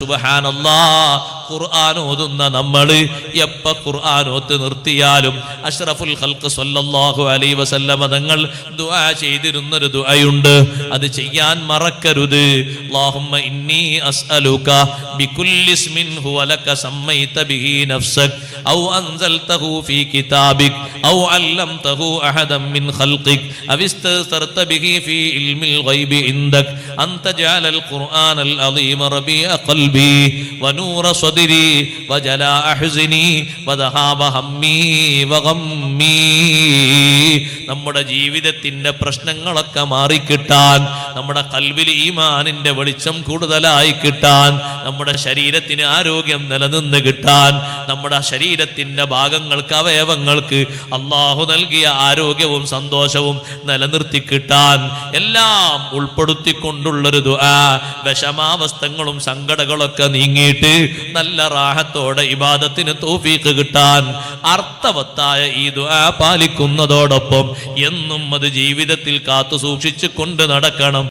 സുബ്ഹാനല്ലാഹ്, ഖുർആൻ ഓതുന്ന നമ്മള് എപ്പ ഖുർആൻ ഓത്ത് നിർത്തിയാലും അഷ്റഫുൽ ഖൽഖ് സ്വല്ലല്ലാഹു അലൈഹി വസല്ലമ തങ്ങൾ ദുആ ചെയ്തിരുന്നൊരു ദുആയുണ്ട്, അത് ചെയ്യാൻ മറക്കരുത്. അല്ലാഹുമ്മ ഇന്നി അസ്അലുക ബികുല്ലി ഇസ്മിൻ ഹുവ ലക സമ്മൈത ബിഹി നഫ്സക ഔ അൻസൽതഹു ഫീ കിതാബിക ഔ അല്ലംതഹു അഹദൻ മിൻ ഖൽഖിക ഔ ഇസ്തഅ്സർത ബിഹി ഫീ ഇൽമിൽ ഗൈബി ഇൻദക അൻ തജഅലൽ ഖുർആനൽ അളീമ റബീഅ ഖൽബി വനൂറ സ്വദരി വജലാ അഹ്സനി വദഹാബ ഹമ്മി വഗമ്മി. നമ്മുടെ ജീവിതത്തിന്റെ പ്രശ്നങ്ങളൊക്കെ മാറിക്കിട്ടാൻ, നമ്മുടെ ഖൽബിൽ ഈമാനിന്റെ വെളിച്ചം കൂടുതലായി കിട്ടാൻ, നമ്മുടെ ശരീരത്തിന് ആരോഗ്യം നിലനിന്ന് കിട്ടാൻ, നമ്മുടെ ശരീരത്തിന്റെ ഭാഗങ്ങൾക്ക് അവയവങ്ങൾക്ക് അല്ലാഹു നൽകിയ ആരോഗ്യവും സന്തോഷവും നിലനിർത്തി കിട്ടാൻ എല്ലാം ഉൾപ്പെടുത്തിക്കൊണ്ടുള്ളൊരു ദുആ. വിഷമാവസ്ഥകളും സങ്കടങ്ങളൊക്കെ നീങ്ങിയിട്ട് നല്ല റാഹത്തോടെ ഇബാദത്തിന് തൗഫീഖ് കിട്ടാൻ അർത്ഥവത്തായ ഈ ദുആ പാലിക്കുന്നതോടൊപ്പം എന്നും അത് ജീവിതത്തിൽ കാത്തു സൂക്ഷിച്ചു കൊണ്ട് നടക്കണം.